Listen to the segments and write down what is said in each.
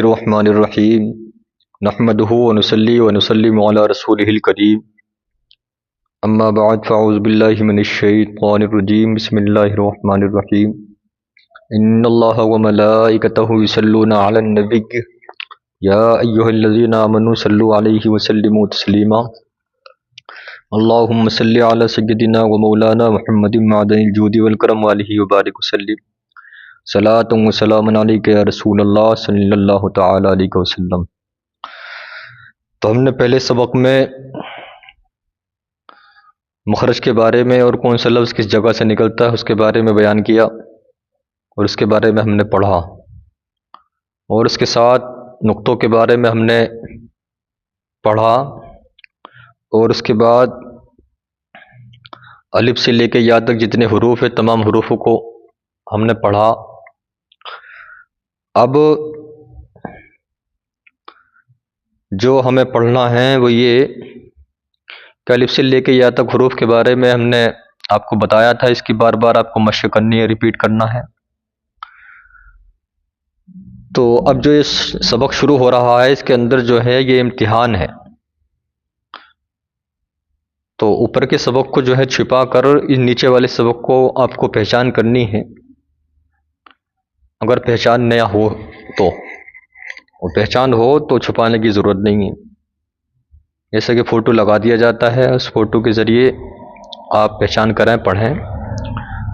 الرحمن الرحیم نحمده ونصلی ونسلم علی رسولہ الکریم اما بعد فاعوذ باللہ من الشیطان الرجیم بسم اللہ الرحمن الرحیم ان اللہ وملائکتہ یصلون علی النبی یا ایہا الذین آمنوا صلوا علیہ وسلموا تسلیما اللہم صلی علی سیدنا ومولانا محمد معدن الجود والکرم والہ وبارک وسلم صلاۃ و سلام علیک یا رسول اللہ صلی اللہ تعالی علیہ وسلم۔ تو ہم نے پہلے سبق میں مخرج کے بارے میں اور کون سا لفظ کس جگہ سے نکلتا ہے اس کے بارے میں بیان کیا، اور اس کے بارے میں ہم نے پڑھا، اور اس کے ساتھ نقطوں کے بارے میں ہم نے پڑھا، اور اس کے بعد الف سے لے کے یا تک جتنے حروف ہیں تمام حروفوں کو ہم نے پڑھا۔ اب جو ہمیں پڑھنا ہے وہ یہ کہ الف سے لے کے یا تک حروف کے بارے میں ہم نے آپ کو بتایا تھا، اس کی بار بار آپ کو مشق کرنی ہے، ریپیٹ کرنا ہے۔ تو اب جو یہ سبق شروع ہو رہا ہے اس کے اندر جو ہے یہ امتحان ہے، تو اوپر کے سبق کو جو ہے چھپا کر اس نیچے والے سبق کو آپ کو پہچان کرنی ہے، اگر پہچان نیا ہو تو، اور پہچان ہو تو چھپانے کی ضرورت نہیں ہے، جیسا کہ فوٹو لگا دیا جاتا ہے، اس فوٹو کے ذریعے آپ پہچان کریں، پڑھیں۔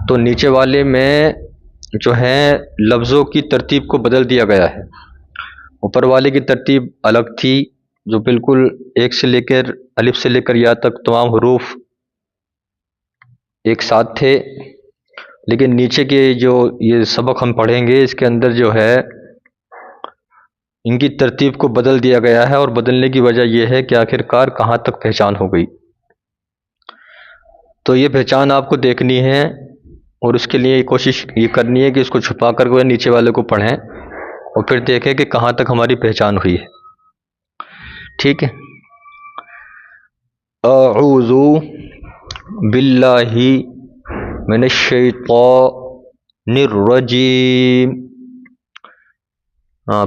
تو نیچے والے میں جو ہے لفظوں کی ترتیب کو بدل دیا گیا ہے، اوپر والے کی ترتیب الگ تھی جو بالکل ایک سے لے کر الف سے لے کر یا تک تمام حروف ایک ساتھ تھے، لیکن نیچے کے جو یہ سبق ہم پڑھیں گے اس کے اندر جو ہے ان کی ترتیب کو بدل دیا گیا ہے، اور بدلنے کی وجہ یہ ہے کہ آخر کار کہاں تک پہچان ہو گئی۔ تو یہ پہچان آپ کو دیکھنی ہے، اور اس کے لیے کوشش یہ کرنی ہے کہ اس کو چھپا کر وہ نیچے والے کو پڑھیں اور پھر دیکھیں کہ کہاں تک ہماری پہچان ہوئی ہے، ٹھیک ہے۔ اعوذ باللہ من الشیطان الرجیم،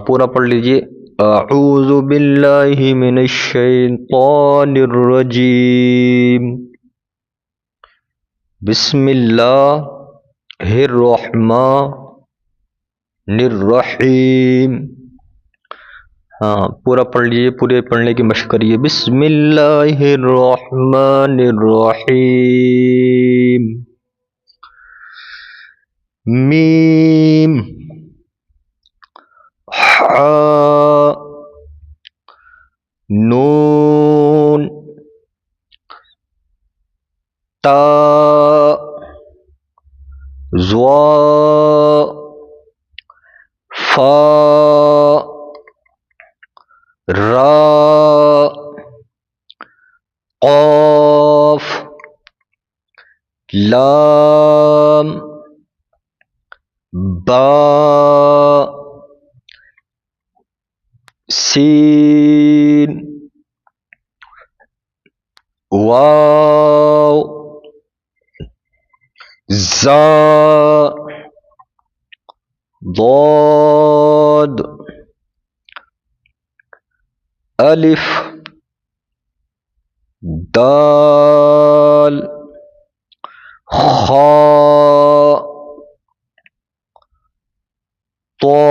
پورا پڑھ لیجئے۔ اعوذ باللہ من الشیطان الرجیم، بسم اللہ الرحمن الرحیم۔ پورا پڑھ لیجئے، پورے پڑھنے کی مشق کریے۔ بسم اللہ الرحمن الرحیم، میم حاء نون تا ضا فا را قاف لام با سین واو زا ضاد الف دال خا طا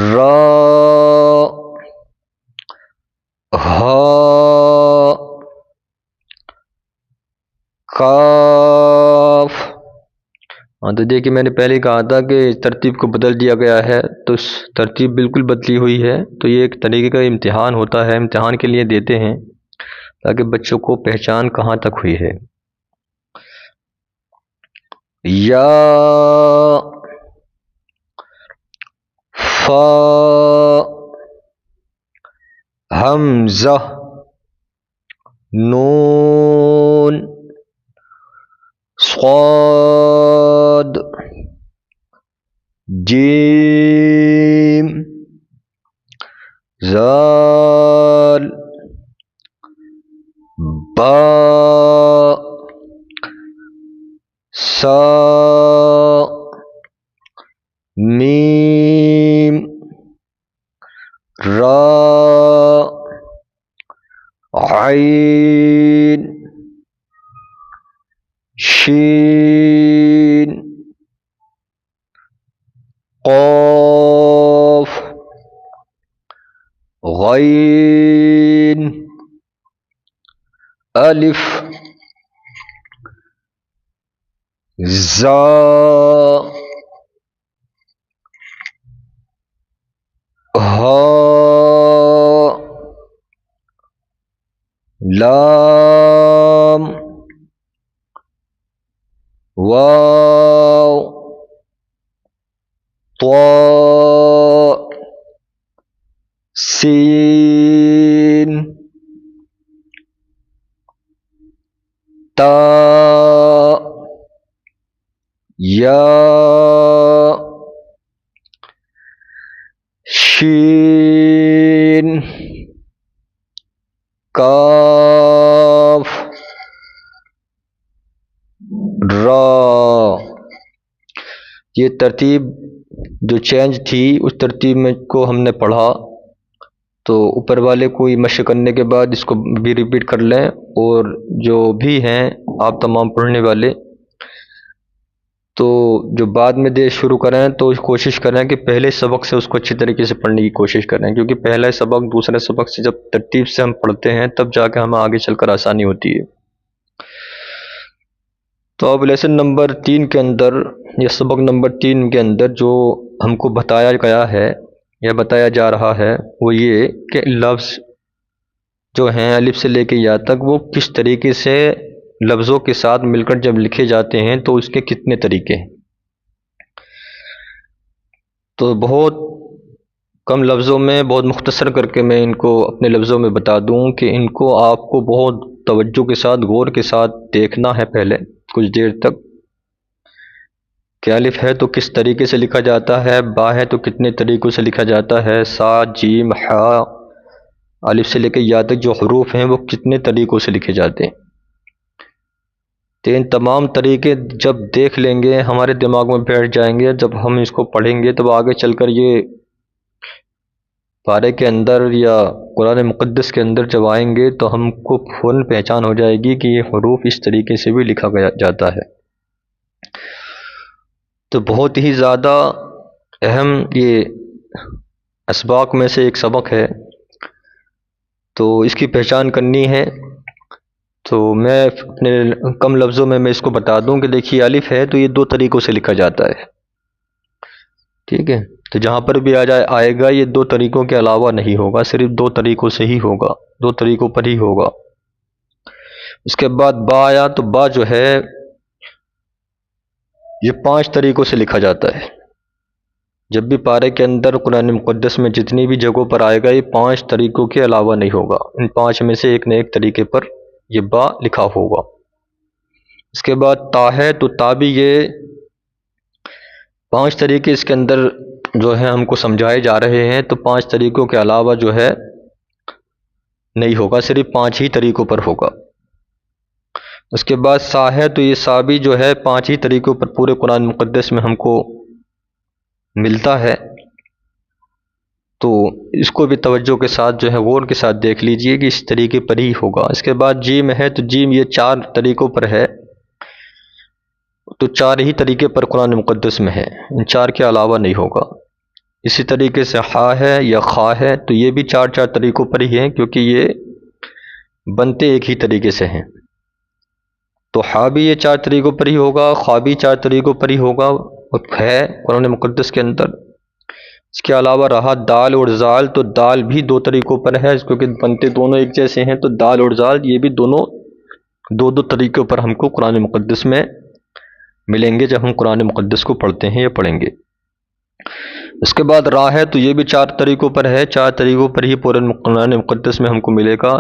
را ہا کاف۔ تو دیکھیے میں نے پہلے ہی کہا تھا کہ ترتیب کو بدل دیا گیا ہے، تو ترتیب بالکل بدلی ہوئی ہے، تو یہ ایک طریقے کا امتحان ہوتا ہے، امتحان کے لیے دیتے ہیں تاکہ بچوں کو پہچان کہاں تک ہوئی ہے۔ یا فا حمزہ نون صاد جیم ذال با سا میم را، عین، شین، قاف، غین، الف، زا، ہا، لام، واو، طا، سین، تا، یا، شین، کاف، را۔ یہ ترتیب جو چینج تھی اس ترتیب میں کو ہم نے پڑھا، تو اوپر والے کو یہ مشق کرنے کے بعد اس کو بھی ریپیٹ کر لیں، اور جو بھی ہیں آپ تمام پڑھنے والے تو جو بعد میں دے شروع کریں تو کوشش کریں کہ پہلے سبق سے اس کو اچھی طریقے سے پڑھنے کی کوشش کریں، کیونکہ پہلا سبق دوسرے سبق سے جب ترتیب سے ہم پڑھتے ہیں تب جا کے ہمیں آگے چل کر آسانی ہوتی ہے۔ تو اب لیسن نمبر 3 کے اندر یا سبق نمبر 3 کے اندر جو ہم کو بتایا گیا ہے یا بتایا جا رہا ہے وہ یہ کہ لفظ جو ہیں الف سے لے کے یا تک وہ کس طریقے سے لفظوں کے ساتھ مل کر جب لکھے جاتے ہیں تو اس کے کتنے طریقے ہیں۔ تو بہت کم لفظوں میں بہت مختصر کر کے میں ان کو اپنے لفظوں میں بتا دوں کہ ان کو آپ کو بہت توجہ کے ساتھ غور کے ساتھ دیکھنا ہے پہلے کچھ دیر تک کہ الف ہے تو کس طریقے سے لکھا جاتا ہے، با ہے تو کتنے طریقوں سے لکھا جاتا ہے، سا، جیم، ہا، الف سے لے کے یا تک جو حروف ہیں وہ کتنے طریقوں سے لکھے جاتے ہیں۔ تو ان تمام طریقے جب دیکھ لیں گے ہمارے دماغ میں بیٹھ جائیں گے، جب ہم اس کو پڑھیں گے تب آگے چل کر یہ پارے کے اندر یا قرآن مقدس کے اندر جب آئیں گے تو ہم کو فوراً پہچان ہو جائے گی کہ یہ حروف اس طریقے سے بھی لکھا جاتا ہے۔ تو بہت ہی زیادہ اہم یہ اسباق میں سے ایک سبق ہے، تو اس کی پہچان کرنی ہے۔ تو میں اپنے کم لفظوں میں اس کو بتا دوں کہ دیکھیے الف ہے تو یہ 2 طریقوں سے لکھا جاتا ہے، ٹھیک ہے؟ تو جہاں پر بھی آئے گا یہ 2 طریقوں کے علاوہ نہیں ہوگا، صرف 2 طریقوں سے ہی ہوگا، 2 طریقوں پر ہی ہوگا۔ اس کے بعد با آیا تو با جو ہے یہ 5 طریقوں سے لکھا جاتا ہے۔ جب بھی پارے کے اندر قرآن مقدس میں جتنی بھی جگہوں پر آئے گا یہ 5 طریقوں کے علاوہ نہیں ہوگا، ان 5 میں سے ایک نہ ایک طریقے پر یہ با لکھا ہوگا۔ اس کے بعد تا ہے تو تا بھی یہ 5 طریقے اس کے اندر جو ہے ہم کو سمجھائے جا رہے ہیں، تو 5 طریقوں کے علاوہ جو ہے نہیں ہوگا، صرف 5 ہی طریقوں پر ہوگا۔ اس کے بعد سا ہے تو یہ سا بھی جو ہے 5 ہی طریقوں پر پورے قرآن مقدس میں ہم کو ملتا ہے، تو اس کو بھی توجہ کے ساتھ جو ہے غور کے ساتھ دیکھ لیجئے کہ اس طریقے پر ہی ہوگا۔ اس کے بعد جیم ہے تو جیم یہ 4 طریقوں پر ہے، تو 4 ہی طریقے پر قرآن مقدس میں ہے، ان 4 کے علاوہ نہیں ہوگا۔ اسی طریقے سے ہا ہے یا خا ہے تو یہ بھی 4 طریقوں پر ہی ہیں، کیونکہ یہ بنتے ایک ہی طریقے سے ہیں، تو ہا بھی یہ 4 طریقوں پر ہی ہوگا، خا بھی 4 طریقوں پر ہی ہوگا ہے قرآن مقدس کے اندر۔ اس کے علاوہ رہا دال اور زال، تو دال بھی 2 طریقوں پر ہے کیونکہ بنتے دونوں ایک جیسے ہیں، تو دال اور زال یہ بھی دونوں 2 طریقوں پر ہم کو قرآن مقدس میں ملیں گے جب ہم قرآن مقدس کو پڑھتے ہیں یا پڑھیں گے۔ اس کے بعد را ہے تو یہ بھی 4 طریقوں پر ہے، 4 طریقوں پر ہی پورے قرآن مقدس میں ہم کو ملے گا،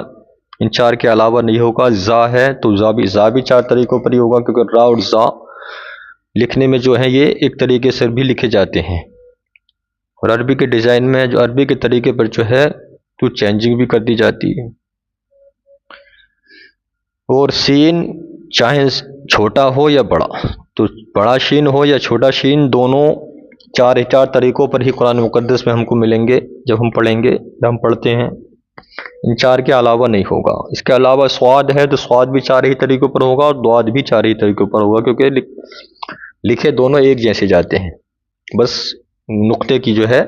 ان 4 کے علاوہ نہیں ہوگا۔ زا ہے تو زا بھی 4 طریقوں پر ہی ہوگا، کیونکہ را اور زا لکھنے میں جو ہے یہ ایک طریقے سے بھی لکھے جاتے ہیں، اور عربی کے ڈیزائن میں جو عربی کے طریقے پر جو ہے تو چینجنگ بھی کر دی جاتی ہے۔ اور سین چاہے چھوٹا ہو یا بڑا، تو بڑا شین ہو یا چھوٹا شین دونوں چار طریقوں پر ہی قرآن مقدس میں ہم کو ملیں گے جب ہم پڑھیں گے، جب ہم پڑھتے ہیں، ان چار کے علاوہ نہیں ہوگا۔ اس کے علاوہ سواد ہے تو سواد بھی چار ہی طریقوں پر ہوگا، اور دواد بھی چار ہی طریقوں پر ہوگا، کیونکہ لکھے دونوں ایک جیسے جاتے ہیں، بس نقطے کی جو ہے،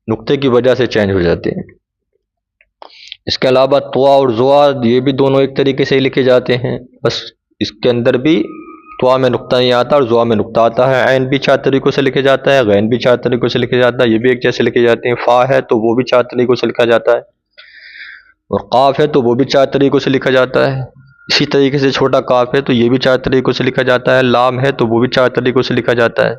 نقطے کی وجہ سے چینج ہو جاتے ہیں۔ اس کے علاوہ طوا اور زواد یہ بھی دونوں ایک طریقے سے ہی لکھے جاتے ہیں، بس اس کے اندر بھی طوا میں نقطہ نہیں آتا اور زوا میں نقطہ آتا ہے۔ عین بھی چار طریقوں سے لکھے جاتا ہے، غین بھی چار طریقوں سے لکھے جاتا ہے، یہ بھی ایک جیسے لکھے جاتے ہیں۔ فا ہے تو وہ بھی چار طریقوں سے لکھا جاتا ہے، اور قاف ہے تو وہ بھی چار طریقوں سے لکھا جاتا ہے۔ اسی طریقے سے چھوٹا کاف ہے تو یہ بھی چار طریقوں سے لکھا جاتا ہے۔ لام ہے تو وہ بھی چار طریقوں سے لکھا جاتا ہے۔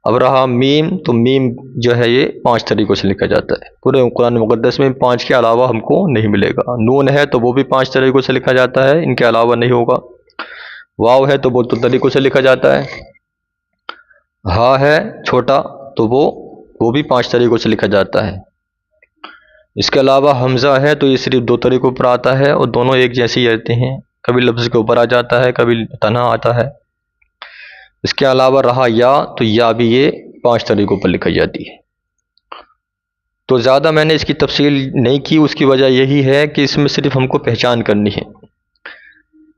اب رہا میم، تو میم جو ہے یہ پانچ طریقوں سے لکھا جاتا ہے۔ پورے قرآن مقدس میں پانچ کے علاوہ ہم کو نہیں ملے گا۔ نون ہے تو وہ بھی پانچ طریقوں سے لکھا جاتا ہے، ان کے علاوہ نہیں ہوگا۔ واو ہے تو وہ دو طریقوں سے لکھا جاتا ہے۔ ہا ہے چھوٹا تو وہ بھی پانچ طریقوں سے لکھا جاتا ہے۔ اس کے علاوہ حمزہ ہے تو یہ صرف دو طریقوں پر آتا ہے، اور دونوں ایک جیسے ہی رہتے ہیں، کبھی لفظ کے اوپر آ جاتا ہے، کبھی تنہا آتا ہے۔ اس کے علاوہ رہا یا، تو یا بھی یہ پانچ طریقوں پر لکھی جاتی ہے۔ تو زیادہ میں نے اس کی تفصیل نہیں کی، اس کی وجہ یہی ہے کہ اس میں صرف ہم کو پہچان کرنی ہے۔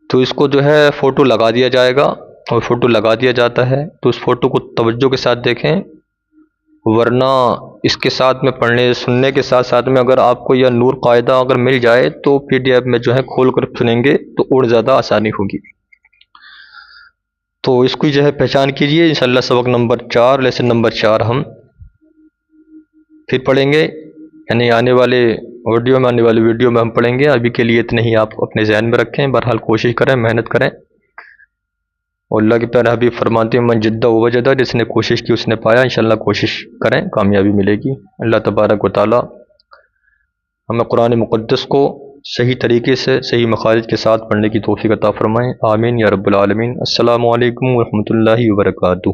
تو اس کو جو ہے فوٹو لگا دیا جائے گا، اور فوٹو لگا دیا جاتا ہے تو اس فوٹو کو توجہ کے ساتھ دیکھیں، ورنہ اس کے ساتھ میں پڑھنے سننے کے ساتھ ساتھ میں اگر آپ کو یہ نور قاعدہ اگر مل جائے تو PDF میں جو ہے کھول کر سنیں گے تو اور زیادہ آسانی ہوگی۔ تو اس کی جو ہے پہچان کیجئے۔ انشاءاللہ سبق نمبر 4، لیسن نمبر 4 ہم پھر پڑھیں گے، یعنی آنے والے ویڈیو میں ہم پڑھیں گے۔ ابھی کے لیے اتنے ہی آپ اپنے ذہن میں رکھیں، بہرحال کوشش کریں، محنت کریں، اور اللہ کے پیارے حبیب فرماتے ہیں من جدہ وجدہ، جس نے کوشش کی اس نے پایا۔ انشاءاللہ کوشش کریں، کامیابی ملے گی۔ اللہ تبارک و تعالی ہمیں قرآن مقدس کو صحیح طریقے سے صحیح مخارج کے ساتھ پڑھنے کی توفیق عطا فرمائیں، آمین یا رب العالمین۔ السلام علیکم ورحمۃ اللہ وبرکاتہ۔